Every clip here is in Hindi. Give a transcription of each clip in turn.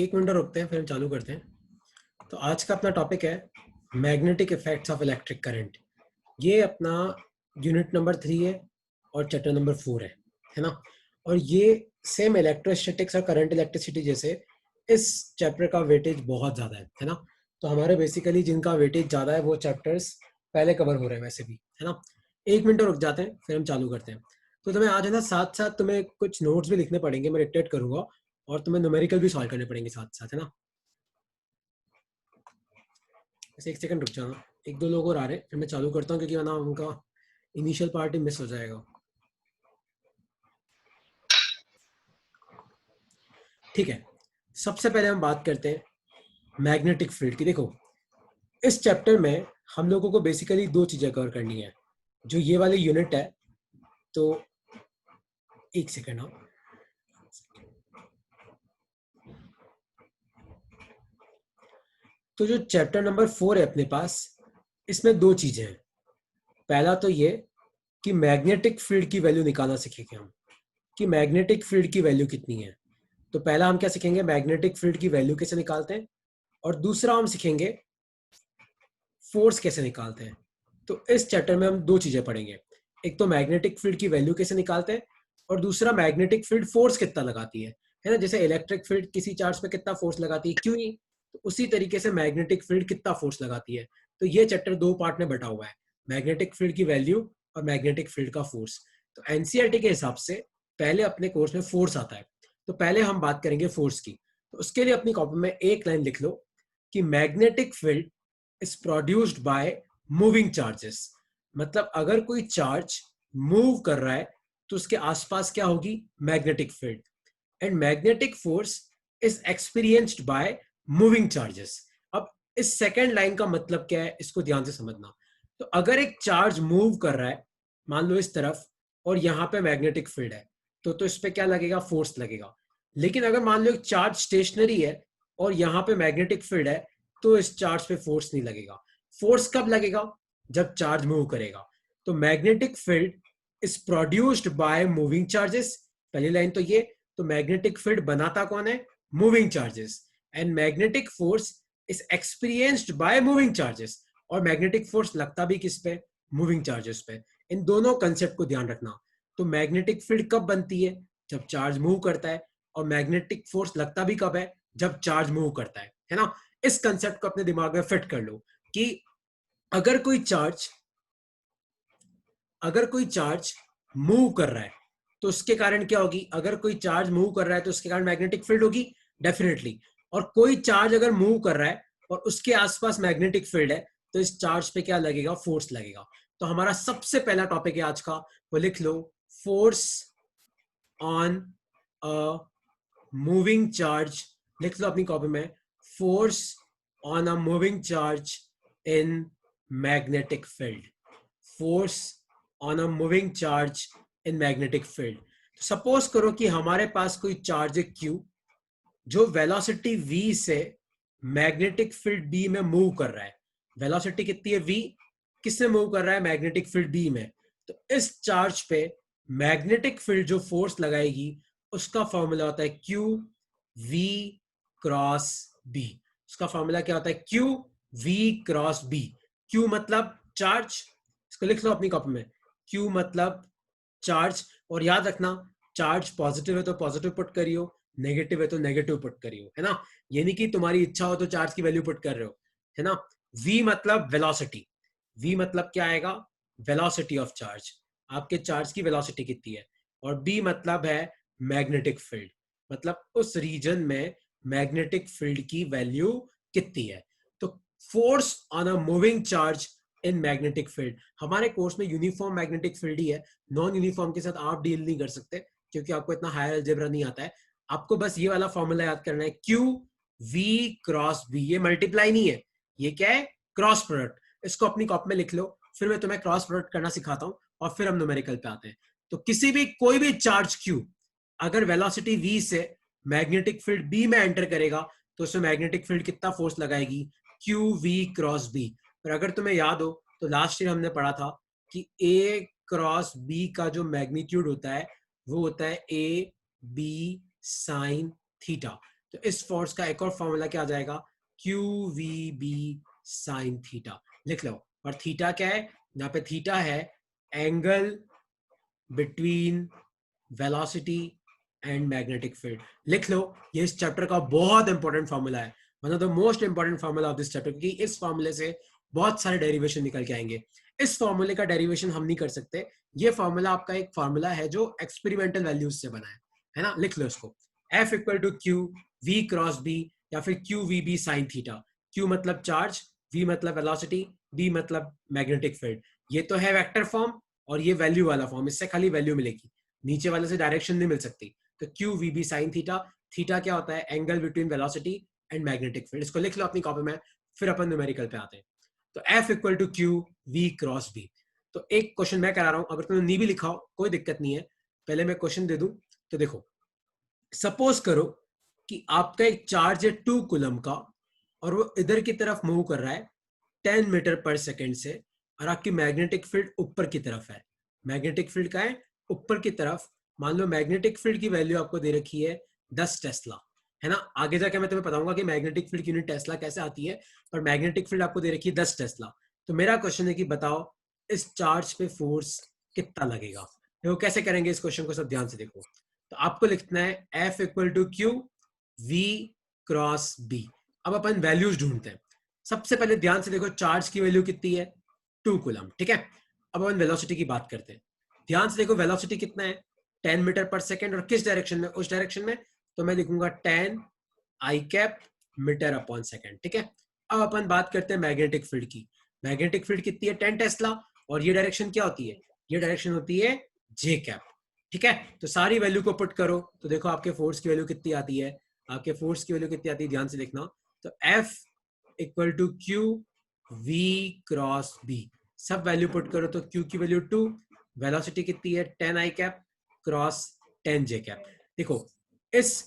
एक मिनट रुकते हैं फिर हम चालू करते हैं। तो आज का अपना टॉपिक है magnetic effects of electric current. ये अपना यूनिट नंबर 3 है और चैप्टर नंबर 4 है ना। और ये सेम इलेक्ट्रोस्टैटिक्स और करंट इलेक्ट्रिसिटी जैसे इस चैप्टर का वेटेज बहुत ज़्यादा है ना। तो हमारे बेसिकली जिनका वेटेज ज़्यादा है वो चैप्टर्स पहले कवर हो रहे हैं वैसे भी, है ना। एक मिनट रुक जाते हैं फिर हम चालू करते हैं। तो तुम्हें आज है ना साथ साथ तुम्हें कुछ नोट्स भी लिखने पड़ेंगे, मैं डिक्टेट करूंगा और तुम्हें न्यूमेरिकल भी सॉल्व करने पड़ेंगे साथ साथ, है ना। ऐसे एक सेकंड रुक जाना, एक दो लोग और आ रहे हैं फिर मैं चालू करता हूँ क्योंकि वरना उनका इनिशियल पार्ट ही मिस हो जाएगा। ठीक है, सबसे पहले हम बात करते हैं मैग्नेटिक फील्ड की। देखो, इस चैप्टर में हम लोगों को बेसिकली दो चीज़ें कवर करनी है। जो ये वाली यूनिट है, तो एक सेकेंड, हाँ। तो जो चैप्टर नंबर 4 है अपने पास, इसमें दो चीज़ें हैं। पहला तो ये कि मैग्नेटिक फील्ड की वैल्यू निकालना सीखेंगे हम, कि मैग्नेटिक फील्ड की वैल्यू कितनी है। तो पहला हम क्या सीखेंगे, मैग्नेटिक फील्ड की वैल्यू कैसे निकालते हैं, और दूसरा हम सीखेंगे फोर्स कैसे निकालते हैं। तो इस चैप्टर में हम दो चीजें पढ़ेंगे, एक तो मैग्नेटिक फील्ड की वैल्यू कैसे निकालते हैं और दूसरा मैग्नेटिक फील्ड फोर्स कितना लगाती है ना। जैसे इलेक्ट्रिक फील्ड किसी चार्ज पे कितना फोर्स लगाती है, क्यों नहीं, तो उसी तरीके से मैग्नेटिक फील्ड कितना फोर्स लगाती है। तो ये चैप्टर दो पार्ट में बटा हुआ है, मैग्नेटिक फील्ड की वैल्यू और मैग्नेटिक फील्ड का फोर्स। तो एनसीईआरटी के हिसाब से पहले अपने कोर्स में फोर्स आता है, तो पहले हम बात करेंगे फोर्स की। तो उसके लिए अपनी कॉपी में एक लाइन लिख लो कि magnetic field is produced by moving charges. मतलब अगर कोई चार्ज मूव कर रहा है तो उसके आसपास क्या होगी, magnetic field. And magnetic force is experienced by moving charges. अब इस सेकेंड लाइन का मतलब क्या है, इसको ध्यान से समझना। तो अगर एक चार्ज मूव कर रहा है, मान लो इस तरफ, और यहाँ पे मैग्नेटिक फील्ड है, तो इस पे क्या लगेगा, फोर्स लगेगा। लेकिन अगर मान लो एक चार्ज स्टेशनरी है और यहाँ पे मैग्नेटिक फील्ड है, तो इस चार्ज पे फोर्स नहीं लगेगा। फोर्स कब लगेगा, जब चार्ज मूव करेगा। तो magnetic field is produced by moving charges, पहली लाइन तो ये। तो मैग्नेटिक फील्ड बनाता कौन है, moving charges. And magnetic force is experienced by moving charges, और मैग्नेटिक फोर्स लगता भी किस पे, मूविंग चार्जेस पे। इन दोनों कंसेप्ट को ध्यान रखना। तो मैग्नेटिक फील्ड कब बनती है, जब चार्ज मूव करता है, और मैग्नेटिक फोर्स लगता भी कब है, जब चार्ज मूव करता है ना। इस कंसेप्ट को अपने दिमाग में फिट कर लो कि अगर कोई चार्ज मूव कर रहा है तो उसके कारण क्या होगी, अगर कोई चार्ज मूव कर रहा है तो उसके कारण मैग्नेटिक फील्ड होगी डेफिनेटली। और कोई चार्ज अगर मूव कर रहा है और उसके आसपास मैग्नेटिक फील्ड है, तो इस चार्ज पे क्या लगेगा, फोर्स लगेगा। तो हमारा सबसे पहला टॉपिक है आज का, वो लिख लो, force on a moving charge. लिख लो अपनी कॉपी में, force on a moving charge in magnetic field. Force on a moving charge in magnetic field. Suppose करो कि हमारे पास कोई चार्ज है Q, जो वेलोसिटी v से मैग्नेटिक फील्ड B में मूव कर रहा है। वेलोसिटी कितनी है, v, किससे मूव कर रहा है, मैग्नेटिक फील्ड B में। तो इस चार्ज पे मैग्नेटिक फील्ड जो फोर्स लगाएगी उसका फॉर्मूला होता है Q V क्रॉस B। उसका फॉर्मूला क्या होता है, Q V cross B। Q मतलब चार्ज, इसको लिख लो अपनी कॉपी में, Q मतलब चार्ज। और याद रखना, चार्ज पॉजिटिव है तो पॉजिटिव पुट करियो, नेगेटिव है तो नेगेटिव पुट करियो, है ना। ये नहीं कि तुम्हारी इच्छा हो तो चार्ज की वैल्यू पुट कर रहे हो, है ना। V मतलब वेलोसिटी, V मतलब क्या आएगा, वेलोसिटी ऑफ चार्ज, आपके चार्ज की वेलोसिटी कितनी है। और B मतलब है मैग्नेटिक फील्ड, मतलब उस रीजन में मैग्नेटिक फील्ड की वैल्यू कितनी है। तो force on a moving charge in magnetic field, हमारे कोर्स में यूनिफॉर्म मैग्नेटिक फील्ड ही है, नॉन यूनिफॉर्म के साथ आप डील नहीं कर सकते क्योंकि आपको इतना हायर अलजेब्रा नहीं आता है। आपको बस ये वाला फॉर्मूला याद करना है, Q V क्रॉस B। ये मल्टीप्लाई नहीं है, ये क्या है, क्रॉस प्रोडक्ट। इसको अपनी कॉपी में लिख लो, फिर मैं तुम्हें क्रॉस प्रोडक्ट करना सिखाता हूँ और फिर हम न्यूमेरिकल पे आते हैं। तो किसी भी कोई भी चार्ज Q अगर वेलोसिटी V से मैग्नेटिक फील्ड B में एंटर करेगा तो उसमें मैग्नेटिक फील्ड कितना फोर्स लगाएगी, Q V क्रॉस B। और अगर तुम्हें याद हो तो लास्ट ईयर हमने पढ़ा था कि A क्रॉस B का जो मैग्नीट्यूड होता है वो होता है A B साइन थीटा। तो इस फोर्स का एक और फॉर्मूला क्या आ जाएगा, Q V B sine theta. लिख लो। और थीटा क्या है, यहाँ पे थीटा है angle between velocity and magnetic field. लिख लो, ये इस चैप्टर का बहुत इंपॉर्टेंट फॉर्मूला है, one of the most important formula of this chapter, क्योंकि इस फॉर्मूले से बहुत सारे डेरिवेशन निकल के आएंगे। इस फॉर्मूले का डेरिवेशन हम नहीं कर सकते, ये फॉर्मूला आपका एक फॉर्मूला है जो एक्सपेरिमेंटल वैल्यूज से बना है ना। लिख लो इसको, F equal to Q V cross B, या फिर Q V B sine theta. Q मतलब चार्ज, वी मतलब वेलोसिटी, बी मतलब मैग्नेटिक फील्ड। ये तो है वेक्टर फॉर्म और ये वैल्यू वाला फॉर्म, इससे खाली वैल्यू मिलेगी, नीचे वाले से डायरेक्शन नहीं मिल सकती। तो Q V B sine theta, theta क्या होता है, angle between velocity and magnetic field. इसको लिख लो अपनी कॉपी में, फिर अपन न्यूमेरिकल पे आते हैं। तो F equal to Q V cross B. तो एक क्वेश्चन मैं करा रहा हूं, अगर तुमने नहीं भी लिखा हो कोई दिक्कत नहीं है, पहले मैं क्वेश्चन दे दूं। तो देखो, सपोज करो कि आपका एक चार्ज है 2 कूलम का, और वो इधर की तरफ मूव कर रहा है 10 मीटर पर सेकेंड से, और आपकी मैग्नेटिक फील्ड ऊपर की तरफ है। मैग्नेटिक फील्ड का है ऊपर की तरफ। मान लो मैग्नेटिक फील्ड की वैल्यू आपको दे रखी है 10 टेस्ला, है ना। आगे जाके मैं तुम्हें बताऊंगा कि मैग्नेटिक फील्ड की यूनिट टेस्ला कैसे आती है, पर मैग्नेटिक फील्ड आपको दे रखी है 10 टेस्ला। तो मेरा क्वेश्चन है कि बताओ इस चार्ज पे फोर्स कितना लगेगा। देखो कैसे करेंगे इस क्वेश्चन को, सब ध्यान से देखो। तो आपको लिखना है F equal to Q V cross B. अब अपन वैल्यूज ढूंढते हैं। सबसे पहले ध्यान से देखो, चार्ज की वैल्यू कितनी है, 2 कूलम, ठीक है। अब अपन वेलोसिटी की बात करते हैं। ध्यान से देखो, वेलोसिटी कितना है, 10 मीटर पर सेकेंड, और किस डायरेक्शन में, उस डायरेक्शन में। तो मैं लिखूंगा 10 आई कैप मीटर अपॉन सेकेंड, ठीक है। अब अपन बात करते हैं मैग्नेटिक फील्ड की। मैग्नेटिक फील्ड कितनी है, 10 टेस्ला, और ये डायरेक्शन क्या होती है, ये डायरेक्शन होती है जे कैप, ठीक है। तो सारी वैल्यू को पुट करो, तो देखो आपके फोर्स की वैल्यू कितनी आती है, आपके फोर्स की वैल्यू कितनी आती है, ध्यान से देखना। तो F equal to Q V cross B, सब वैल्यू पुट करो। तो क्यू की वैल्यू 2, वेलोसिटी कितनी है 10 आई कैप क्रॉस 10 जे कैप। देखो इस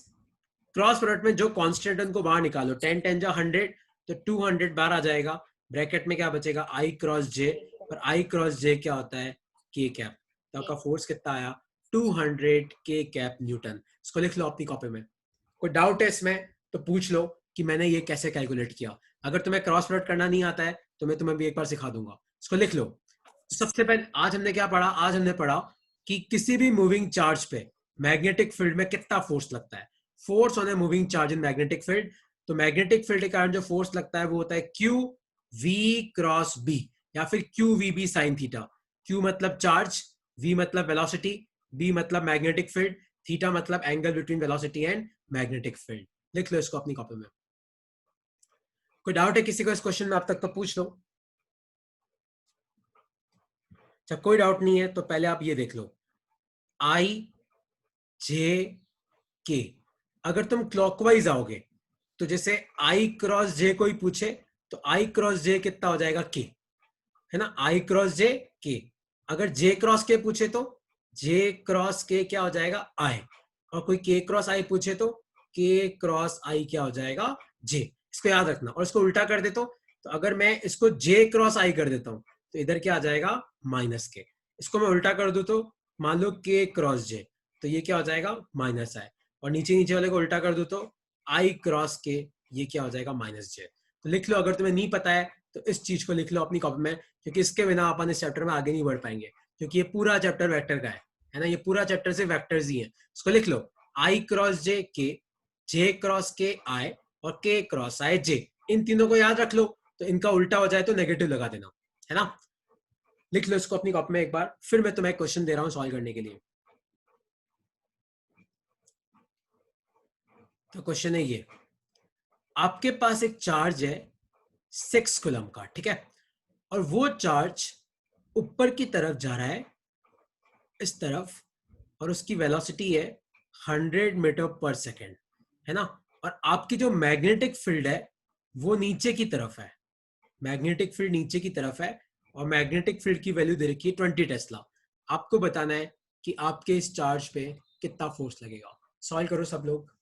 क्रॉस प्रोडक्ट में जो कांस्टेंट उनको बाहर निकालो, 10 10 जा 100, तो 200 बाहर आ जाएगा। ब्रैकेट में क्या बचेगा, आई क्रॉस जे, और आई क्रॉस जे क्या होता है, के कैप। तो आपका फोर्स कितना आया, 200 के कैप न्यूटन। इसको लिख लो अपनी कॉपी में। कोई डाउट है इसमें तो पूछ लो कि मैंने ये कैसे कैलकुलेट किया। अगर तुम्हें क्रॉस प्रोडक्ट करना नहीं आता है तो मैं तुम्हें भी एक बार सिखा दूंगा। इसको लिख लो। सबसे पहले आज हमने क्या पढ़ा, आज हमने पढ़ा कि किसी भी मूविंग चार्ज पे मैग्नेटिक फील्ड में कितना फोर्स लगता है। Force on a moving charge in magnetic field. तो मैग्नेटिक फील्ड के कारण जो फोर्स लगता है वो होता है क्यू वी क्रॉस बी, या फिर Q V B sine theta. Q मतलब चार्ज, वी मतलब वेलोसिटी, बी मतलब मैग्नेटिक फील्ड, थीटा मतलब angle between velocity and magnetic field. लिख लो इसको अपनी कॉपी में। कोई डाउट है किसी को इस क्वेश्चन में, आप तक तो पूछ लो। अच्छा कोई डाउट नहीं है तो पहले आप ये देख लो, आई जे के। अगर तुम क्लॉकवाइज आओगे तो जैसे आई क्रॉस जे कोई पूछे तो आई क्रॉस जे कितना हो जाएगा, के, है ना। आई क्रॉस जे के। अगर जे क्रॉस के पूछे तो जे क्रॉस के क्या हो जाएगा, आई। और कोई के क्रॉस आई पूछे तो के क्रॉस आई क्या हो जाएगा, जे। इसको याद रखना। और इसको उल्टा कर देता हूं, तो अगर मैं इसको जे क्रॉस आई कर देता हूं तो इधर क्या आ जाएगा, माइनस के। इसको मैं उल्टा कर दूं तो मान लो के क्रॉस जे, तो ये क्या हो जाएगा, माइनस आई। और नीचे नीचे वाले को उल्टा कर दूं तो आई क्रॉस के, ये क्या हो जाएगा, माइनस जे। तो लिख लो, अगर तुम्हें नहीं पता है तो इस चीज को लिख लो अपनी कॉपी में, क्योंकि इसके बिना अपन इस चैप्टर में आगे नहीं बढ़ पाएंगे, क्योंकि ये पूरा चैप्टर वेक्टर का है ना। ये पूरा चैप्टर सिर्फ वेक्टर्स ही है। इसको लिख लो, आई क्रॉस जे के, जे क्रॉस के आई, और के क्रॉस आई जे। इन तीनों को याद रख लो, तो इनका उल्टा हो जाए तो नेगेटिव लगा देना, है ना। लिख लो इसको अपनी कॉपी में एक बार, फिर मैं तुम्हें क्वेश्चन दे रहा हूं सॉल्व करने के लिए। तो क्वेश्चन है ये, आपके पास एक चार्ज है 6 कूलम का, ठीक है। और वो चार्ज ऊपर की तरफ जा रहा है इस तरफ, और उसकी वेलोसिटी है 100 मीटर पर सेकेंड, है ना। और आपकी जो मैग्नेटिक फील्ड है वो नीचे की तरफ है, मैग्नेटिक फील्ड नीचे की तरफ है, और मैग्नेटिक फील्ड की वैल्यू दे रखी है 20 टेस्ला। आपको बताना है कि आपके इस चार्ज पे कितना फोर्स लगेगा। सॉल्व करो सब लोग।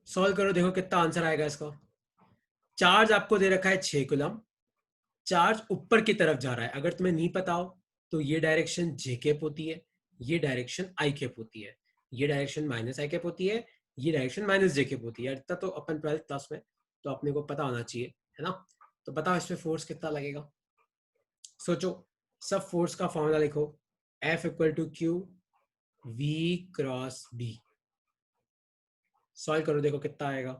सॉल्व करो, देखो कितना आंसर आएगा इसका। चार्ज आपको दे रखा है 6 कूलम, चार्ज ऊपर की तरफ जा रहा है, अगर तुम्हें नहीं पता हो तो ये डायरेक्शन जे कैप होती है, ये डायरेक्शन आई कैप होती है, ये डायरेक्शन माइनस आई कैप होती है, ये डायरेक्शन माइनस जे कैप होती है। इतना तो अपन 12th क्लास में तो अपने को पता होना चाहिए, है ना। तो बताओ इस पे फोर्स कितना लगेगा। सोचो, सब फोर्स का फॉर्मूला लिखो, F equal to Q V cross B. Solve करो, देखो कितना आएगा।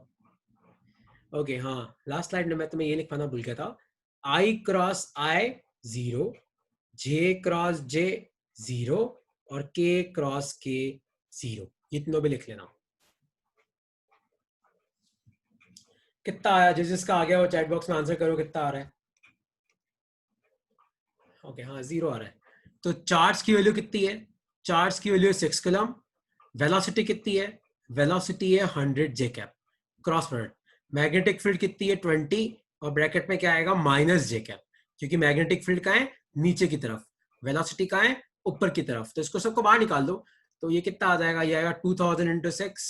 ओके हाँ, लास्ट स्लाइड में मैं तुम्हें ये लिखवाना भूल गया था। I cross I 0, J cross J 0 और K क्रॉस K 0, ये तीनों भी लिख लेना। कितना आया, जिसका आ गया वो चैट बॉक्स में आंसर करो, कितना आ रहा है। ओके हाँ, 0 आ रहा है। तो चार्ज की वैल्यू कितनी है, चार्ज की वैल्यू है 6 कूलम। वेलोसिटी कितनी है, वेलोसिटी है 100 J cap cross product. Magnetic field कितनी है 20, और ब्रैकेट में क्या आएगा माइनस जे कैप, क्योंकि मैग्नेटिक फील्ड कहाँ है नीचे की तरफ, वेलोसिटी कहाँ है ऊपर की तरफ। तो इसको सबको बाहर निकाल दो, तो ये कितना आ जाएगा, ये आएगा 2000 इंटू 6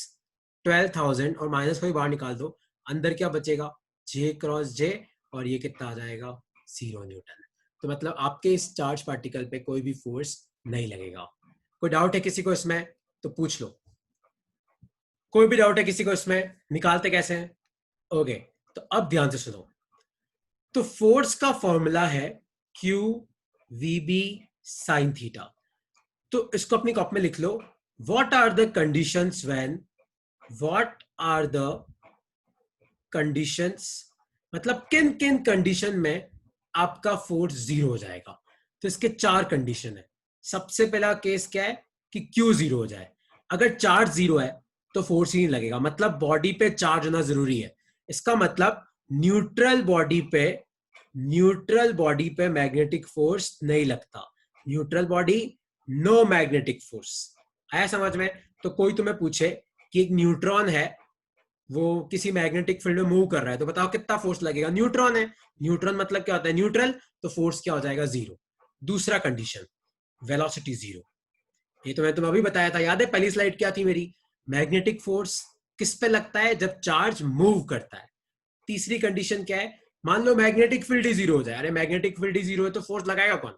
12,000, और माइनस को भी बाहर निकाल दो, अंदर क्या बचेगा जे क्रॉस जे, और ये कितना आ जाएगा 0 न्यूटन। तो मतलब आपके इस चार्ज पार्टिकल पे कोई भी फोर्स नहीं लगेगा। कोई डाउट है किसी को इसमें तो पूछ लो, कोई भी डाउट है किसी को इसमें, निकालते कैसे हैं। ओके, तो अब ध्यान से सुनो। तो फोर्स का फॉर्मूला है Q V B sine theta. तो इसको अपनी कॉपी में लिख लो, what are the conditions when, what are the conditions, मतलब किन किन कंडीशन में आपका फोर्स 0 हो जाएगा। तो इसके 4 कंडीशन है। सबसे पहला केस क्या है कि क्यू 0 हो जाए। अगर चार्ज 0 है तो फोर्स ही नहीं लगेगा, मतलब बॉडी पे चार्ज होना जरूरी है। इसका मतलब न्यूट्रल बॉडी पे मैग्नेटिक फोर्स नहीं लगता। Neutral body no magnetic force. आया समझ में। तो कोई तुम्हें पूछे कि एक न्यूट्रॉन है, वो किसी मैग्नेटिक फील्ड में मूव कर रहा है, तो बताओ कितना फोर्स लगेगा। न्यूट्रॉन है, न्यूट्रॉन मतलब क्या होता है न्यूट्रल, तो फोर्स क्या हो जाएगा 0। दूसरा कंडीशन वेलोसिटी 0। ये तो मैं तुम्हें अभी बताया था, याद है पहली स्लाइड क्या थी मेरी, मैग्नेटिक फोर्स किस पे लगता है जब चार्ज मूव करता है। तीसरी कंडीशन क्या है, मान लो मैग्नेटिक फील्ड ही 0 हो जाए। अरे मैग्नेटिक फील्ड ही 0 है तो फोर्स लगाएगा कौन।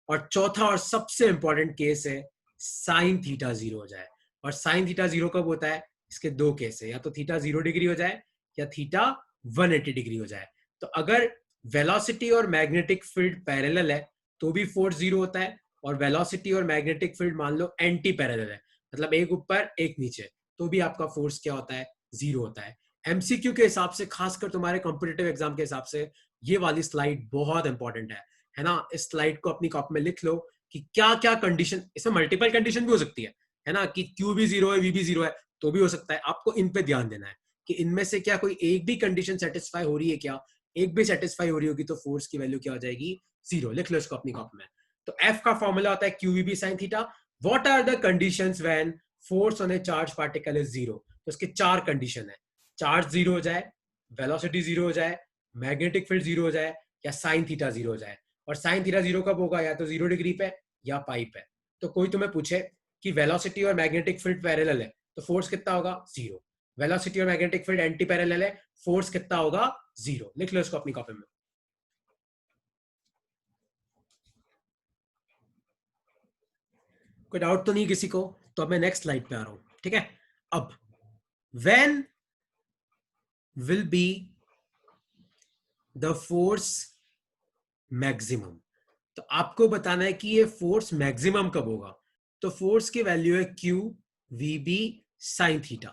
और चौथा और सबसे इंपॉर्टेंट केस है साइन थीटा 0 हो जाए। और साइन थीटा 0 कब होता है, इसके 2 केस है, या तो थीटा 0 डिग्री हो जाए या थीटा 180 डिग्री हो जाए। तो अगर वेलोसिटी और मैग्नेटिक फील्ड पैरेलल है तो भी फोर्स 0 होता है, और वेलोसिटी और मैग्नेटिक फील्ड मान लो एंटी पैरेलल है, मतलब एक ऊपर एक नीचे, तो भी आपका फोर्स क्या होता है 0 होता है। एमसीक्यू के हिसाब से, खासकर तुम्हारे कॉम्पिटिटिव एग्जाम के हिसाब से, ये वाली स्लाइड बहुत इंपॉर्टेंट है ना। इस स्लाइड को अपनी कॉपी में लिख लो कि क्या क्या कंडीशन, इसमें मल्टीपल कंडीशन भी हो सकती है ना, कि क्यू भी 0 है वी भी 0 है तो भी हो सकता है। आपको इन पे ध्यान देना है कि इनमें से क्या कोई एक भी कंडीशन सेटिस्फाई हो रही है क्या, एक भी सेटिस्फाई हो रही होगी तो फोर्स की वैल्यू क्या हो जाएगी 0। लिख लो इसको अपनी कॉपी में। तो एफ का फॉर्मूला होता है Q V B sine theta. What are the conditions when force on a charge particle is 0। तो इसके 4 कंडीशन है, चार्ज 0 हो जाए, वेलोसिटी 0 हो जाए, मैग्नेटिक फील्ड 0 हो जाए, या साइन थीटा 0 हो जाए। और साइन थीटा 0 कब होगा, या तो 0 डिग्री पे या पाई पे। तो कोई तुम्हें पूछे कि वेलोसिटी और मैग्नेटिक फील्ड पैरेलल है तो फोर्स कितना होगा 0। वेलोसिटी और मैग्नेटिक फील्ड एंटी पैरेलल है, फोर्स कितना होगा 0। लिख लो इसको अपनी कॉपी में। कोई डाउट तो नहीं किसी को, तो अब मैं नेक्स्ट स्लाइड पे आ रहा हूं, ठीक है। अब when will be the force maximum, तो आपको बताना है कि ये फोर्स मैक्सिमम कब होगा। तो फोर्स की वैल्यू है Q V B sine theta.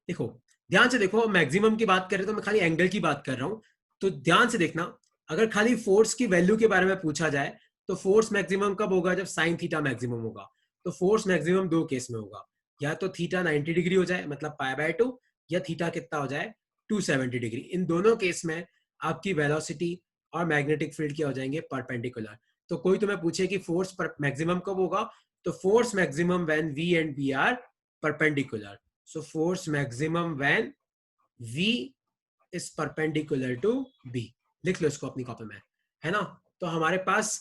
देखो ध्यान से देखो, मैक्सिमम की बात कर रहे तो मैं खाली एंगल की बात कर रहा हूं, तो ध्यान से देखना। अगर खाली फोर्स की वैल्यू के बारे में पूछा जाए तो फोर्स मैक्सिमम कब होगा, जब साइन थीटा मैक्सिमम होगा। तो फोर्स मैक्सिमम 2 केस में होगा, या तो थीटा 90 डिग्री हो जाए मतलब π/2, या थीटा कितना हो जाए 270 डिग्री। इन दोनों केस में आपकी वेलोसिटी और मैग्नेटिक फील्ड क्या हो जाएंगे परपेंडिकुलर। तो कोई तुम्हें पूछे कि फोर्स मैक्सिमम कब होगा, तो force maximum when v and b are perpendicular. So force maximum when v is perpendicular to b। लिख लो इसको अपनी कॉपी में, है ना। तो हमारे पास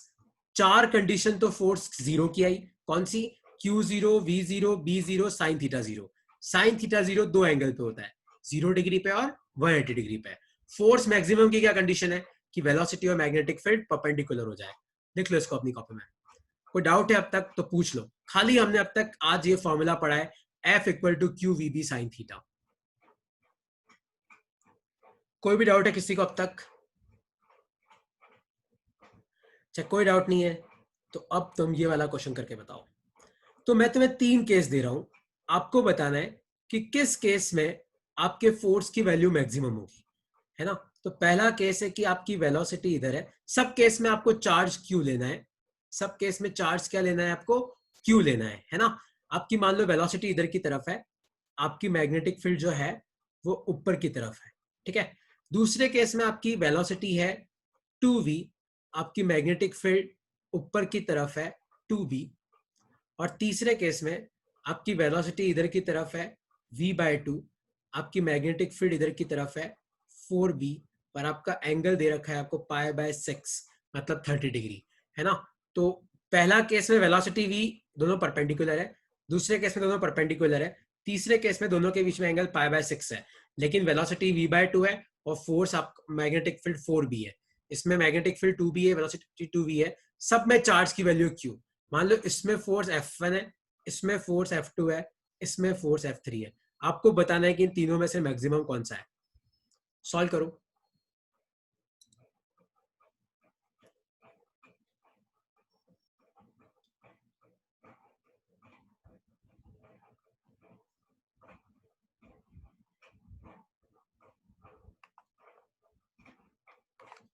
4 कंडीशन तो फोर्स 0 की आई, कौन सी, q0 v0 b0 sine theta 0। Sine theta 0 दो एंगल पे होता है, 0 डिग्री पे और 180 डिग्री पे। फोर्स मैक्सिमम की क्या कंडीशन है कि वेलोसिटी और मैग्नेटिक फील्ड परपेंडिकुलर हो जाए। देख लो इसको अपनी कॉपी में। कोई डाउट है अब तक तो पूछ लो। खाली हमने अब तक आज ये फॉर्मूला पढ़ा है F equal to Q V B sine theta. कोई भी डाउट है किसी को अब तक? चाहे कोई डाउट नहीं है तो अब तुम ये वाला क्वेश्चन करके बताओ। तो मैं तुम्हें 3 केस दे रहा हूं, आपको बताना है कि किस केस में आपके फोर्स की वैल्यू मैक्सिमम होगी, है ना। तो पहला केस है कि आपकी वेलोसिटी इधर है, सब केस में आपको चार्ज क्यू लेना है, सब केस में चार्ज क्या लेना है आपको, क्यू लेना है ना। आपकी मान लो वेलोसिटी इधर की तरफ है, आपकी मैग्नेटिक फील्ड जो है वो ऊपर की तरफ है, ठीक है। दूसरे केस में आपकी वेलोसिटी है 2v, आपकी मैग्नेटिक फील्ड ऊपर की तरफ है 2b, और तीसरे केस में आपकी वेलोसिटी इधर की तरफ है v/2, आपकी मैग्नेटिक फील्ड इधर की तरफ है 4b, और आपका एंगल दे रखा है आपको π/6 मतलब 30 डिग्री, है ना। तो पहला केस में वेलोसिटी v दोनों परपेंडिकुलर है, दूसरे केस में दोनों परपेंडिकुलर है, तीसरे केस में दोनों के बीच में एंगल π/6 है, लेकिन वेलोसिटी v/2 है और फोर्स आप मैग्नेटिक फील्ड 4b है। इसमें मैग्नेटिक फील्ड 2b है, वेलोसिटी 2v है, सब में चार्ज की वैल्यू q। मान लो इसमें फोर्स F1 है, इसमें फोर्स F2 है, इसमें फोर्स F3 है। आपको बताना है कि इन तीनों में से मैक्सिमम कौन सा है। सॉल्व करो।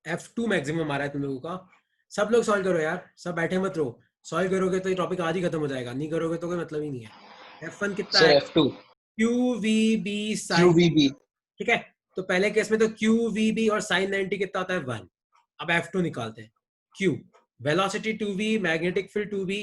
F2 मैक्सिमम आ रहा है तुम लोगों का। सब लोग सॉल्व करो यार, सब बैठे मत रहो। सॉल्व करोगे तो ये टॉपिक आज ही खत्म हो जाएगा, नहीं करोगे तो कोई मतलब ही नहीं है। F1 कितना सर है? F2 QVB साइन, QVB ठीक है। तो पहले केस में तो QVB और साइन 90 कितना होता है 1। अब F2 निकालते हैं। Q velocity 2v, magnetic field 2v,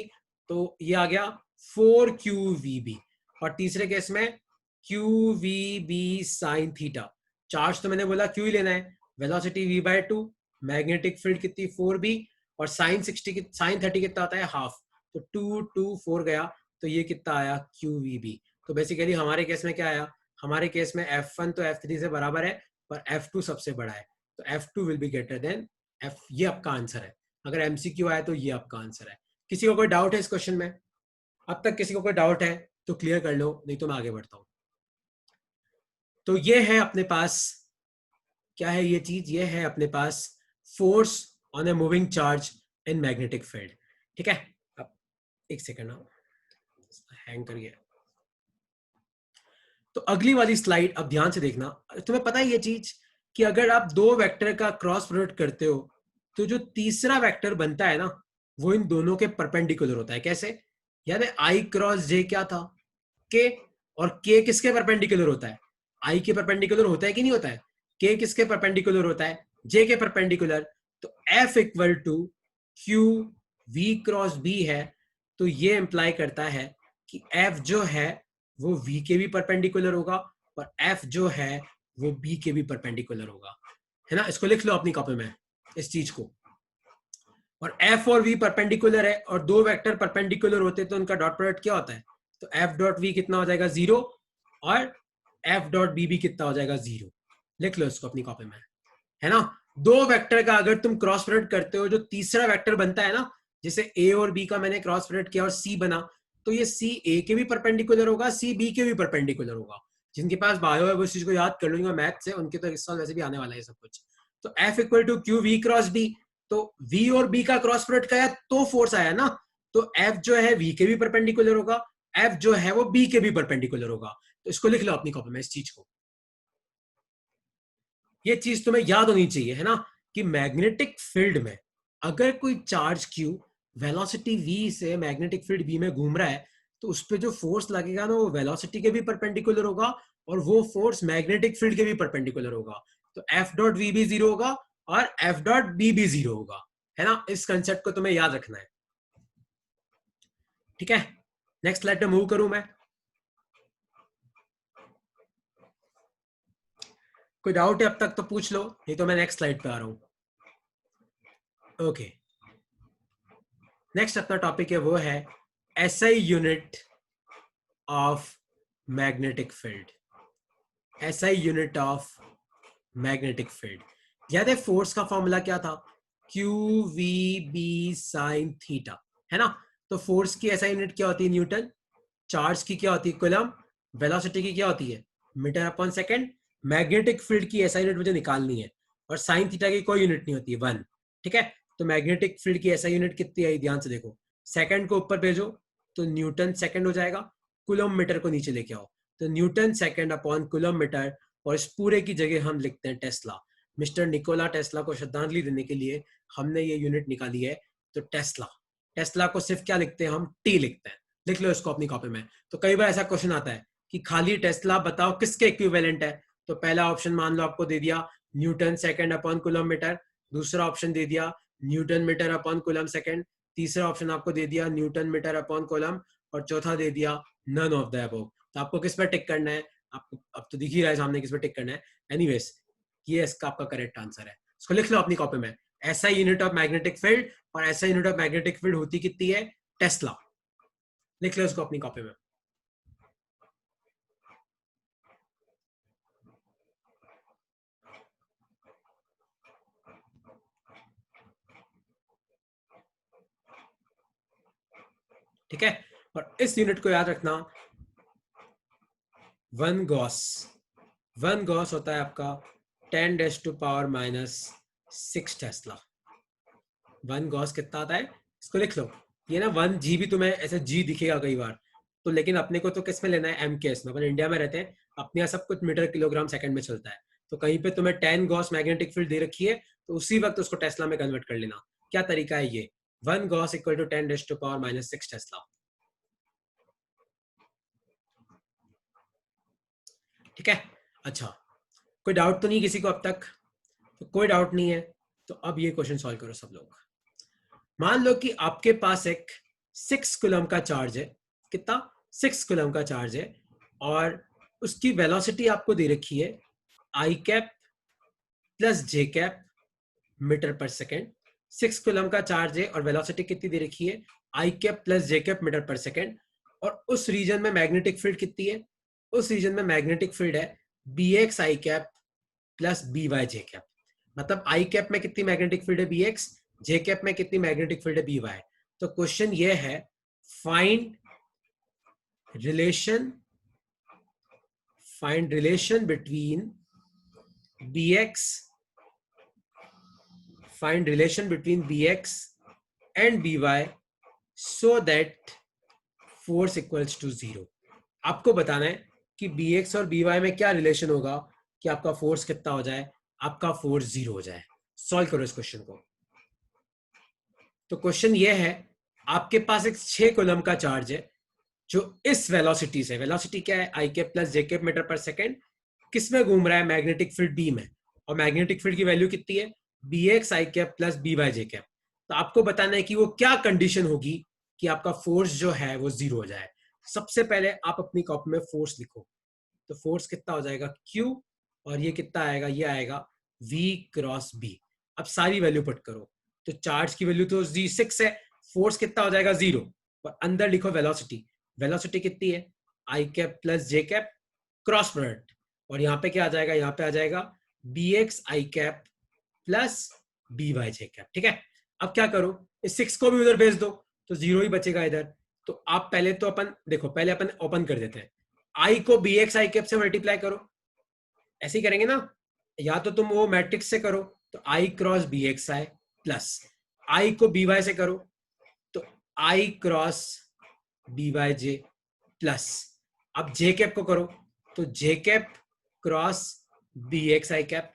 तो ये आ गया 4QVB। और तीसरे केस में QVB साइन थीटा, चार्ज तो मैंने बोला Q ही लेना है, वेलोसिटी v/2, मैग्नेटिक फील्ड कितनी 4b, और साइन 60 की साइन 30 कितना आता है हाफ, तो 2 2 4 गया, तो ये कितना आया QVB। तो बेसिकली हमारे केस में क्या आया, हमारे केस में F1 तो F3 से बराबर है पर F2 सबसे बड़ा है, तो F2 will be greater than F। ये आपका आंसर है। अगर MCQ आया तो ये आपका आंसर है। किसी को कोई डाउट है इस क्वेश्चन में? अब तक किसी को कोई डाउट है तो क्लियर कर लो, नहीं तो मैं आगे बढ़ता हूं। तो ये है अपने पास, क्या है ये चीज, ये है अपने पास force on a moving charge in magnetic field, ठीक है। अब एक सेकेंड हैंग कर गया। तो अगली वाली स्लाइड अब ध्यान से देखना। तुम्हें पता है ये चीज कि अगर आप दो वेक्टर का क्रॉस प्रोडक्ट करते हो तो जो तीसरा वेक्टर बनता है ना वो इन दोनों के परपेंडिकुलर होता है। कैसे? याद है I क्रॉस J क्या था? K। और K किसके परपेंडिकुलर होता है? I के परपेंडिकुलर होता है कि नहीं होता है? K किसके परपेंडिकुलर होता है? J के परपेंडिकुलर। तो F equal to Q V cross B है, तो ये इंप्लाई करता है कि F जो है वो V के भी परपेंडिकुलर होगा और F जो है वो B के भी परपेंडिकुलर होगा, है ना। इसको लिख लो अपनी कॉपी में इस चीज को। और F और V परपेंडिकुलर है और दो वेक्टर परपेंडिकुलर होते तो उनका डॉट प्रोडक्ट क्या होता है? तो F डॉट V कितना हो जाएगा 0 और F डॉट B भी कितना हो जाएगा 0। लिख लो इसको अपनी कॉपी में, है ना। दो वेक्टर का अगर तुम क्रॉस प्रोडक्ट करते हो, जो तीसरा वेक्टर बनता है ना, जैसे A और B का मैंने क्रॉस प्रोडक्ट किया और C बना, तो ये C A के भी परपेंडिकुलर होगा, C B के भी परपेंडिकुलर होगा। जिनके पास बायो है वो इस चीज को याद कर लूंगा मैथ से, उनके तो इस साल वैसे भी आने वाला है सब कुछ। तो F equal to Q V cross B, तो V और B का क्रॉस प्रोडक्ट आया तो फोर्स आया ना, तो F जो है V के भी परपेंडिकुलर होगा, F जो है वो B के भी परपेंडिकुलर होगा। तो इसको लिख लो अपनी कॉपी में इस चीज को। ये चीज तुम्हें याद होनी चाहिए, है ना, कि मैग्नेटिक फील्ड में अगर कोई चार्ज Q वेलोसिटी V से मैग्नेटिक फील्ड B में घूम रहा है तो उस पर जो फोर्स लगेगा ना वो वेलोसिटी के भी परपेंडिकुलर होगा और वो फोर्स मैग्नेटिक फील्ड के भी परपेंडिकुलर होगा। तो F डॉट V भी 0 होगा और F डॉट B भी 0 होगा, है ना। इस कंसेप्ट को तुम्हें याद रखना है, ठीक है। नेक्स्ट स्लाइड पे मूव करूं मैं। कोई डाउट है अब तक तो पूछ लो, नहीं तो मैं नेक्स्ट स्लाइड पे आ रहा हूं। ओके, नेक्स्ट अपना टॉपिक है वो है SI unit of magnetic field. SI unit of magnetic field, याद है फोर्स का फॉर्मूला क्या था? Q V B sine theta, है ना? तो फोर्स की ऐसा यूनिट क्या होती है? न्यूटन। चार्ज की क्या होती है? कूलम। वेलोसिटी की क्या होती है? Metre upon second. Magnetic field की ऐसा यूनिट मुझे निकालनी है, और साइन थीटा की कोई यूनिट नहीं होती है, 1। ठीक है, तो मैग्नेटिक फील्ड की ऐसा यूनिट कितनी आई? ध्यान से देखो, सेकंड को ऊपर भेजो तो न्यूटन सेकंड हो जाएगा, कूलम मीटर को नीचे लेके आओ तो newton second upon coulomb metre, और इस पूरे की जगह हम लिखते हैं टेस्ला। मिस्टर निकोला टेस्ला को श्रद्धांजलि देने के लिए हमने ये यूनिट निकाली है। तो टेस्ला, टेस्ला को सिर्फ क्या लिखते हैं? हम टी लिखते हैं। लिख लो इसको अपनी कॉपी में। तो कई बार ऐसा क्वेश्चन आता है कि खाली टेस्ला बताओ किसके इक्विवेलेंट है। तो पहला ऑप्शन मान लो आपको दे दिया newton second upon coulomb metre, दूसरा ऑप्शन दे दिया newton metre upon coulomb second, तीसरा ऑप्शन आपको दे दिया न्यूटन मीटर अपॉन कूलम, और चौथा दे दिया नन ऑफ द अबव। तो आपको किस पर टिक करना है? आपको अब तो दिख ही रहा है सामने किस पर टिक करना है। एनीवेज, ये इसका आपका करेक्ट आंसर है। इसको लिख लो अपनी कॉपी में। ऐसा यूनिट ऑफ मैग्नेटिक फील्ड, और ऐसा यूनिट ऑफ मैग्नेटिक फील्ड होती कितनी है? टेस्ला। लिख लो इसको अपनी कॉपी में। ठीक है, और इस यूनिट को याद रखना, 1 गॉस। 1 गॉस होता है आपका 10⁻⁻⁶ टेस्ला। 1 गॉस कितना आता है? इसको लिख लो। ये ना 1 G भी तुम्हें ऐसे G दिखेगा कई बार, तो लेकिन अपने को तो किस में लेना है? MKS में। अपन इंडिया में रहते हैं, अपने यहाँ सब कुछ मीटर किलोग्राम सेकंड में चलता है। तो कहीं पे तुम्हें 10 गॉस मैग्नेटिक फील्ड दे रखी है, तो उसी वक्त उसको टेस्ला में कन्वर्ट कर लेना। क्या तरीका है ये? 1 गॉस इक्वल टू 10⁻⁻⁶ टेस्ला। ठीक है, अच्छा, कोई डाउट तो नहीं किसी को अब तक? तो कोई डाउट नहीं है, तो अब ये क्वेश्चन सॉल्व करो सब लोग। मान लो कि आपके पास एक 6 कूलम का चार्ज है। कितना? 6 कूलम का चार्ज है, और उसकी वेलोसिटी आपको दे रखी है आई कैप प्लस जे कैप मीटर पर सेकेंड। 6 कूलम का चार्ज है और वेलोसिटी कितनी दे रखी है? आई कैप प्लस जे कैप मीटर पर सेकेंड। और उस रीजन में मैग्नेटिक फील्ड कितनी है? उस रीजन में मैग्नेटिक फील्ड है B X I cap plus B Y J cap. मतलब आई कैप में कितनी मैग्नेटिक फील्ड है? B X. जे कैप में कितनी मैग्नेटिक फील्ड है? B Y. तो क्वेश्चन ये है, find relation, find relation between B X, find relation between B X and B Y so that force equals to 0। आपको बताना है कि बी एक्स और बी वाई में क्या रिलेशन होगा कि आपका फोर्स कितना हो जाए? आपका फोर्स 0 हो जाए। सॉल्व करो इस क्वेश्चन को। तो क्वेश्चन ये है, आपके पास एक 6 कूलम का चार्ज है जो इस वेलोसिटी से, वेलोसिटी क्या है? आई कैप प्लस जे कैप मीटर पर सेकेंड, किस में घूम रहा है? मैग्नेटिक फील्ड बी में। और मैग्नेटिक फील्ड की वैल्यू कितनी है? B X I cap plus B Y J cap. तो आपको बताना है कि वो क्या कंडीशन होगी कि आपका फोर्स जो है वो 0 हो जाए। सबसे पहले आप अपनी कॉपी में फोर्स लिखो। तो फोर्स कितना हो जाएगा? Q, और ये कितना आएगा? ये आएगा V क्रॉस B। अब सारी वैल्यू पुट करो। तो चार्ज की वैल्यू तो G6 है, फोर्स कितना हो जाएगा? 0। और अंदर लिखो वेलोसिटी। वेलोसिटी कितनी है? आई कैप प्लस जे कैप क्रॉस प्रोडक्ट, और यहाँ पे क्या आ जाएगा? यहाँ पे आ जाएगा B X I cap plus B Y J cap. ठीक है, अब क्या करो? इस 6 को भी उधर भेज दो तो 0 ही बचेगा इधर। तो आप पहले तो अपन देखो, पहले अपन ओपन कर देते हैं। आई को बी एक्स आई कैप से मल्टीप्लाई करो, ऐसे ही करेंगे ना? या तो तुम वो मैट्रिक्स से करो, तो आई क्रॉस बी एक्स आई प्लस आई को बी वाई से करो, तो आई क्रॉस बी वाई जे प्लस, अब जे कैप को करो तो जे cap cross B X I cap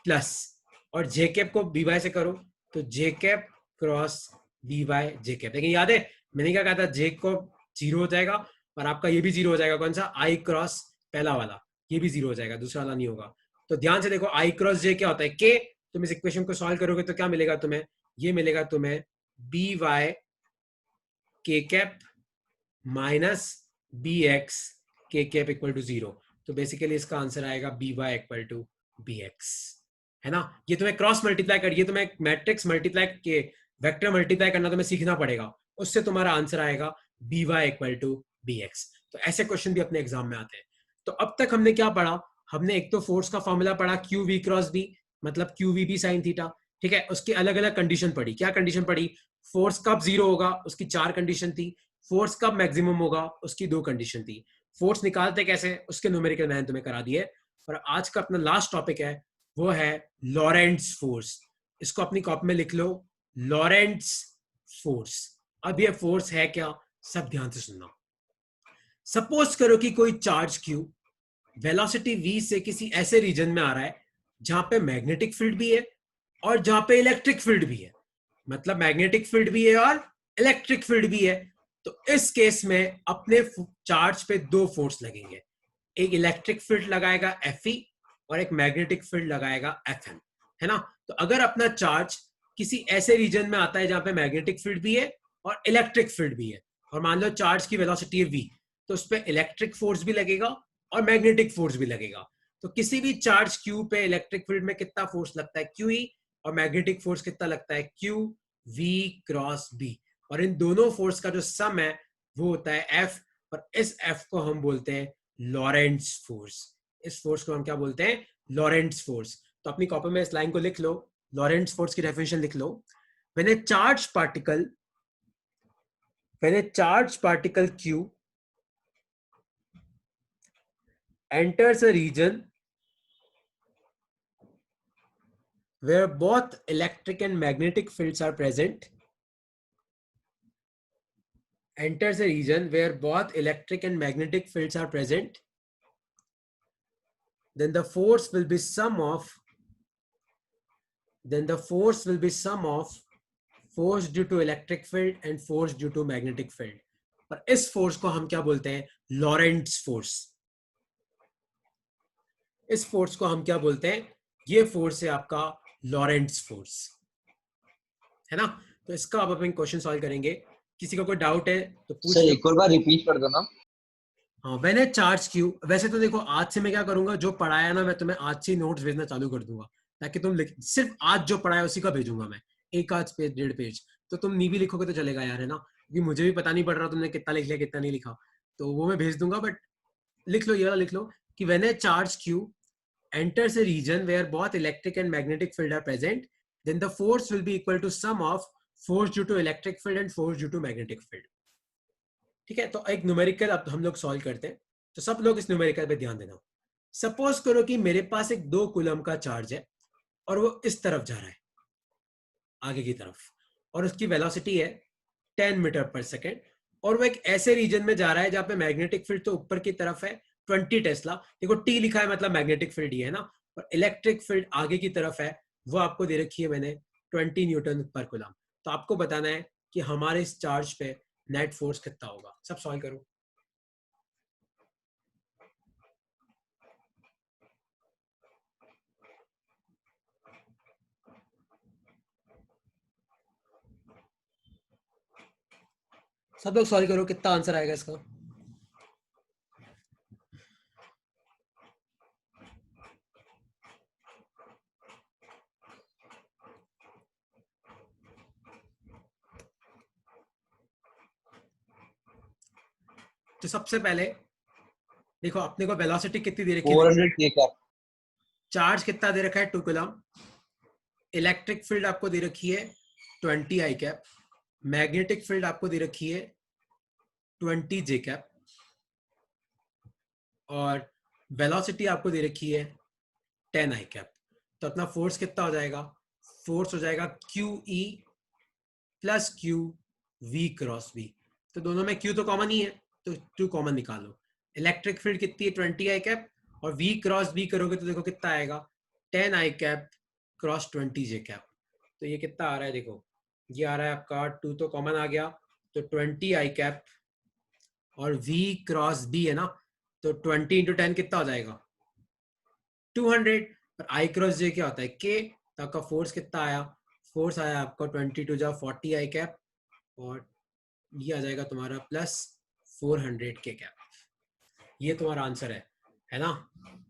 plus, और जे कैप को बी वाई से करो तो जे cap cross B Y J cap. लेकिन याद है मैंने क्या कहा था? जे को 0 हो जाएगा, और आपका ये भी 0 हो जाएगा। कौन सा? आई क्रॉस पहला वाला, ये भी 0 हो जाएगा, दूसरा वाला नहीं होगा। तो ध्यान से देखो, आई क्रॉस जे क्या होता है? के। तुम इस इक्वेशन को सॉल्व करोगे तो क्या मिलेगा तुम्हें? ये मिलेगा तुम्हें B Y K cap minus B X K cap equal to 0। तो बेसिकली इसका आंसर आएगा B Y equal to B X, है ना? ये तुम्हें क्रॉस मल्टीप्लाई कर, ये तुम्हें मैट्रिक्स मल्टीप्लाई के वेक्टर मल्टीप्लाई करना तुम्हें सीखना पड़ेगा, उससे तुम्हारा आंसर आएगा B Y equal to B X. तो ऐसे क्वेश्चन भी अपने एग्जाम में आते हैं। तो अब तक हमने क्या पढ़ा? हमने एक तो फोर्स का फॉर्मूला पढ़ा, क्यू वी क्रॉस बी, मतलब QVP sin थीटा, ठीक है। उसकी अलग अलग कंडीशन पड़ी। क्या कंडीशन पड़ी? फोर्स कब जीरो होगा, उसकी 4 कंडीशन थी। फोर्स कब मैक्सिमम होगा, उसकी 2 कंडीशन थी। फोर्स निकालते कैसे, उसके न्यूमेरिकल मैंने तुम्हें करा दिए। और आज का अपना लास्ट टॉपिक है, वो है लॉरेंट्ज फोर्स। इसको अपनी कॉपी में लिख लो, लॉरेंट्ज फोर्स। अब ये फोर्स है क्या, सब ध्यान से सुनना। सपोज करो कि कोई चार्ज Q वेलोसिटी v से किसी ऐसे रीजन में आ रहा है जहां पे मैग्नेटिक फील्ड भी है और जहां पे इलेक्ट्रिक फील्ड भी है। मतलब मैग्नेटिक फील्ड भी है और इलेक्ट्रिक फील्ड भी है। तो इस केस में अपने चार्ज पे 2 फोर्स लगेंगे। एक इलेक्ट्रिक फील्ड लगाएगा Fe और एक मैग्नेटिक फील्ड लगाएगा Fm, है ना। तो अगर अपना चार्ज किसी ऐसे रीजन में आता है जहां पे मैग्नेटिक फील्ड भी है और इलेक्ट्रिक फील्ड भी है, और मान लो चार्ज की वेलोसिटी है v, तो उस पर इलेक्ट्रिक फोर्स भी लगेगा और मैग्नेटिक फोर्स भी लगेगा। तो किसी भी चार्ज Q पे इलेक्ट्रिक फील्ड में कितना फोर्स लगता है, QE, और मैग्नेटिक फोर्स कितना लगता है, QV क्रॉस B। और इन दोनों फोर्स का जो सम है वो होता है F, और इस F को हम बोलते हैं लॉरेंट्ज फोर्स। इस फोर्स को हम क्या बोलते हैं, लॉरेंट्ज फोर्स। तो अपनी कॉपी में इस लाइन को लिख लो, लॉरेंट्ज फोर्स की डेफिनेशन लिख लो। When a charge particle Q enters a region where both electric and magnetic fields are present, enters a region where both electric and magnetic fields are present, then the force will be sum of force due to electric field and force due to magnetic field। और इस फोर्स को हम क्या बोलते हैं, लॉरेंट्ज फोर्स। इस फोर्स को हम क्या बोलते हैं, ये फोर्स है आपका लॉरेंट्ज फोर्स, है ना। तो इसका अब अपन क्वेश्चन सॉल्व करेंगे। किसी को कोई डाउट है तो पूछ सर लो। एक और बार रिपीट कर दो ना। हाँ, मैंने चार्ज क्यू, वैसे तो देखो आज से मैं क्या करूंगा, जो पढ़ाया ना मैं तुम्हें आज से ही नोट्स भेजना चालू कर दूंगा, ताकि तुम सिर्फ आज जो पढ़ाया उसी का भेजूंगा मैं, एक आध पेज 1.5 पेज। तो तुम नी भी लिखोगे तो चलेगा यार, है ना, क्योंकि मुझे भी पता नहीं पड़ रहा तुमने कितना लिख लिया कितना नहीं लिखा। तो वो मैं भेज दूंगा, बट लिख लो, ये वाला लिख लो कि when a charge Q enters a region where both electric and magnetic field are present, then the force will be equal to sum of force due to electric field and force due to magnetic field। ठीक है, तो एक न्यूमेरिकल अब हम लोग सॉल्व करते हैं। तो सब लोग इस न्यूमेरिकल पे ध्यान देना। सपोज करो कि मेरे पास एक 2 कूलम का चार्ज है और वो इस तरफ जा रहा है, आगे की तरफ, और उसकी वेलोसिटी है 10 मीटर पर सेकेंड, और वो एक ऐसे रीजन में जा रहा है जहां पे मैग्नेटिक फील्ड तो ऊपर की तरफ है 20 टेस्ला, देखो टी लिखा है मतलब मैग्नेटिक फील्ड ही है ना, और इलेक्ट्रिक फील्ड आगे की तरफ है, वो आपको दे रखी है मैंने 20 न्यूटन पर कूलम। तो आपको बताना है कि हमारे इस चार्ज पे नेट फोर्स कितना होगा। सब सॉल्व करो। सब लोग सॉल्व करो, कितना आंसर आएगा इसका। तो सबसे पहले देखो, अपने को वेलोसिटी कितनी दे रखी है, 400 के का। चार्ज कितना दे रखा है 2 कूलम, इलेक्ट्रिक फील्ड आपको दे रखी है 20 आई कैप, मैग्नेटिक फील्ड आपको दे रखी है 20 जे कैप, और वेलोसिटी आपको दे रखी है 10 आई कैप। तो अपना फोर्स कितना हो जाएगा, फोर्स हो जाएगा QE plus QV cross V। तो दोनों में Q तो कॉमन ही है, तो Q कॉमन निकालो। इलेक्ट्रिक फील्ड कितनी है 20 आई कैप, और V क्रॉस V करोगे तो देखो कितना आएगा 10 आई कैप क्रॉस 20 जे कैप। तो ये कितना आ रहा है, देखो ये आ रहा है आपका 2 तो कॉमन आ गया, तो 20 आई कैप और V क्रॉस B है ना, तो 20 इंटू 10 कितना हो जाएगा 200। और I क्रॉस J क्या होता है K। तो आपका फोर्स कितना आया, फोर्स आया आपका 22 जा 40 आई कैप, और ये आ जाएगा तुम्हारा प्लस 400 के कैप। ये तुम्हारा आंसर है ना।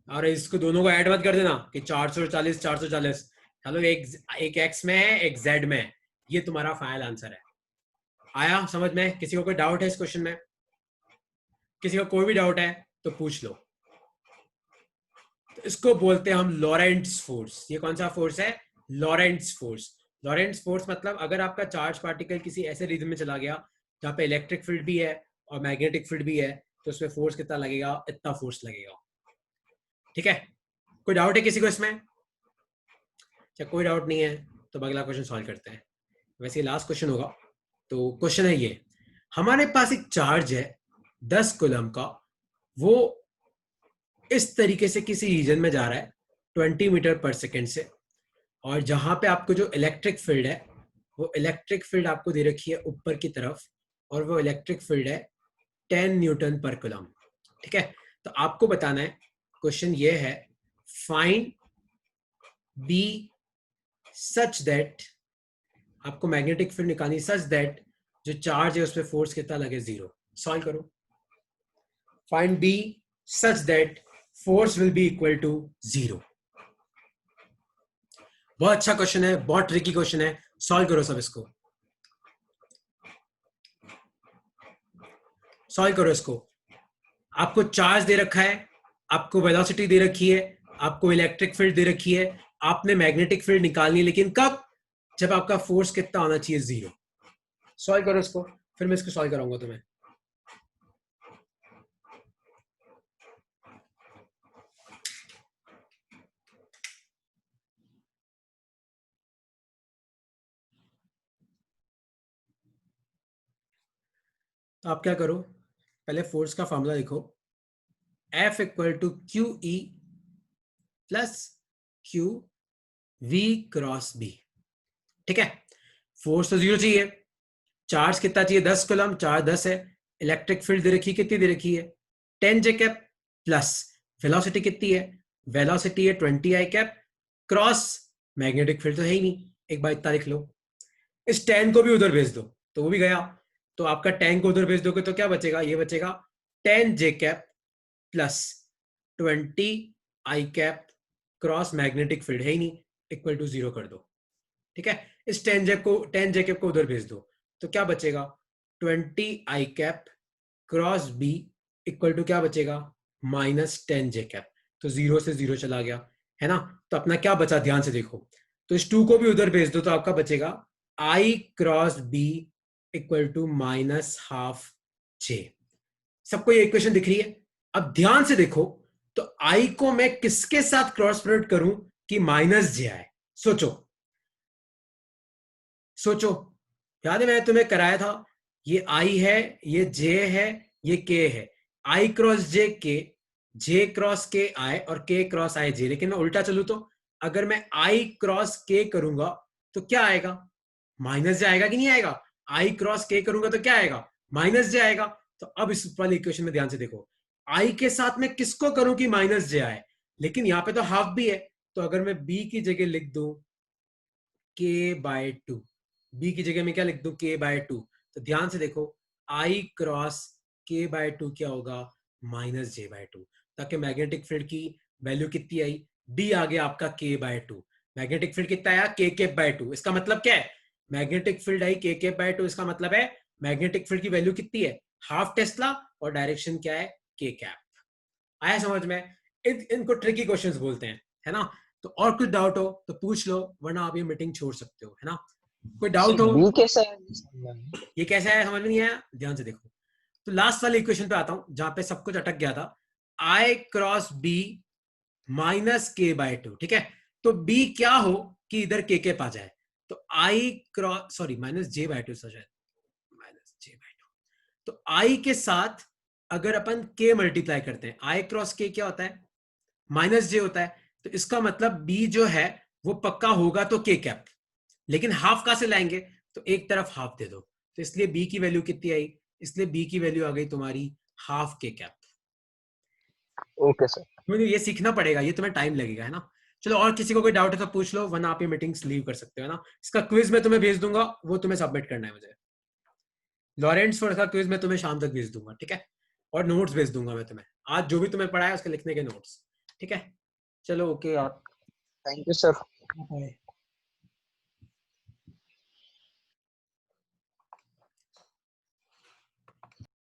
और इसको दोनों को ऐड मत कर देना कि 440 440, चलो एक एक्स में है एक जेड में है। ये तुम्हारा फाइनल आंसर है। आया समझ में? किसी को कोई डाउट है इस क्वेश्चन में? किसी को कोई भी डाउट है तो पूछ लो। तो इसको बोलते हैं हम लॉरेंट्ज फोर्स। ये कौन सा फोर्स है? लॉरेंट्ज फोर्स। लॉरेंट्ज फोर्स मतलब अगर आपका चार्ज पार्टिकल किसी ऐसे रीजन में चला गया जहाँ पे इलेक्ट्रिक फील्ड भी है और मैग्नेटिक फील्ड भी है, तो उसमें फोर्स कितना लगेगा? इतना फोर्स लगेगा। ठीक है, कोई डाउट है किसी को इसमें? क्या कोई डाउट नहीं है तो अगला क्वेश्चन सॉल्व करते हैं। वैसे लास्ट क्वेश्चन होगा। तो क्वेश्चन है ये, हमारे पास एक चार्ज है 10 कूलम का, वो इस तरीके से किसी रीजन में जा रहा है 20 मीटर पर सेकेंड से, और जहां पे आपको जो इलेक्ट्रिक फील्ड है वो इलेक्ट्रिक फील्ड आपको दे रखी है ऊपर की तरफ, और वो इलेक्ट्रिक फील्ड है 10 न्यूटन पर कूलम। ठीक है, तो आपको बताना है, क्वेश्चन ये है, फाइंड बी सच दैट, आपको मैग्नेटिक फील्ड निकालनी सच दैट जो चार्ज है उस पर फोर्स कितना लगे? 0। सॉल्व करो। Find B such that force will be equal to 0। बहुत अच्छा क्वेश्चन है, बहुत ट्रिकी क्वेश्चन है, सॉल्व करो सब इसको, सॉल्व करो इसको। आपको चार्ज दे रखा है, आपको वेलोसिटी दे रखी है, आपको इलेक्ट्रिक फील्ड दे रखी है, आपने मैग्नेटिक फील्ड निकालनी है, लेकिन कब? जब आपका फोर्स कितना होना चाहिए? 0। सॉल्व करो इसको, फिर मैं इसको सॉल्व कराऊंगा तुम्हें। तो आप क्या करो, पहले फोर्स का फॉर्मूला लिखो, F equal to Q E plus Q V cross B. ठीक है, फोर्स तो 0 चाहिए, चार्ज कितना चाहिए? 10 कूलम, चार्ज 10 है, इलेक्ट्रिक फील्ड दे रखी, कितनी दे रखी है? 10 जे कैप, प्लस वेलोसिटी कितनी है? वेलोसिटी है 20 I cap, cross magnetic field तो है ही नहीं, एक बार इतना लिख लो। इस 10 को भी उधर भेज दो तो वो भी गया, तो आपका 10 को उधर भेज दोगे तो क्या बचेगा? ये बचेगा 10 जे cap plus 20 I cap cross magnetic field है ही नहीं, इक्वल टू 0 कर दो। ठीक है, इस 10 जे कैप को उधर भेज दो तो क्या बचेगा? 20 I cap cross B equal to क्या बचेगा? -10 जे कैप। तो 0 से 0 चला गया, है ना? तो अपना क्या बचा? ध्यान से देखो, तो इस 2 को भी उधर भेज दो तो आपका बचेगा आई क्रॉस बी इक्वल टू -12 जे। सबको ये इक्वेशन दिख रही है? अब ध्यान से देखो, तो आई को मैं किसके साथ क्रॉस प्रोडक्ट करूं कि -जे आए? सोचो सोचो, याद है मैंने तुम्हें कराया था, ये आई है, ये जे है, ये के है, आई क्रॉस जे के, जे क्रॉस के आई और के क्रॉस आई जे। लेकिन मैं उल्टा चलू तो, अगर मैं आई क्रॉस के करूंगा तो क्या आएगा? -जे आएगा कि नहीं आएगा? आई क्रॉस के करूंगा तो क्या आएगा? -जे आएगा। तो अब इस वाले इक्वेशन में ध्यान से देखो, आई के साथ मैं किसको करूं कि -जे आए? लेकिन यहां पे तो हाफ भी है, तो अगर मैं बी की जगह लिख दूं k/2, बी की जगह में क्या लिख दूं? k/2। तो ध्यान से देखो, आई क्रॉस k/2 क्या होगा? -j/2। ताकि मैग्नेटिक फील्ड की वैल्यू कितनी आई? डी आ गया आपका k/2। मैग्नेटिक फील्ड कितना आया? k/2। इसका मतलब क्या है? मैग्नेटिक फील्ड आई k/2, इसका मतलब है मैग्नेटिक फील्ड की वैल्यू कितनी है? हाफ टेस्ला, और डायरेक्शन क्या है? k cap. आया समझ में? इनको ट्रिकी क्वेश्चंस बोलते हैं, है ना? तो और कुछ डाउट हो तो पूछ लो, वरना आप ये मीटिंग छोड़ सकते हो, है ना? कोई डाउट हो? बी कैसा है? ये कैसा है समझ में नहीं आया? ध्यान से देखो, तो लास्ट वाले इक्वेशन पे आता हूं जहां पे सब कुछ अटक गया था। आई क्रॉस बी -k/2। ठीक है, तो बी क्या हो कि इधर के कैप आ जाए, तो आई क्रॉस, सॉरी, -j/2 शायद, -j/2। तो आई के साथ अगर अपन के मल्टीप्लाई करते हैं, आई क्रॉस के क्या होता है? -j होता है। तो इसका मतलब बी जो है वो पक्का होगा तो के कैप, लेकिन हाफ कहां से लाएंगे? तो एक तरफ हाफ दे दो, तो इसलिए बी की वैल्यू कितनी आई? इसलिए बी की वैल्यू आ गई तुम्हारी हाफ के कैप। Okay sir. मुझे ये सीखना पड़ेगा, ये तुम्हें टाइम लगेगा, है ना? चलो, और किसी को कोई डाउट है तो पूछ लो, वरना आप ये मीटिंग्स लीव कर सकते हो, है ना? इसका क्विज मैं तुम्हें भेज दूंगा, वो तुम्हें सबमिट करना है मुझे। लॉरेंट्स फोर्स का क्विज मैं तुम्हें शाम तक भेज दूंगा, ठीक है? और नोट्स भेज दूंगा मैं तुम्हें, आज जो भी तुम्हें पढ़ा है उसके लिखने के नोट्स। ठीक है, चलो, ओके आप। Thank you sir. बाय।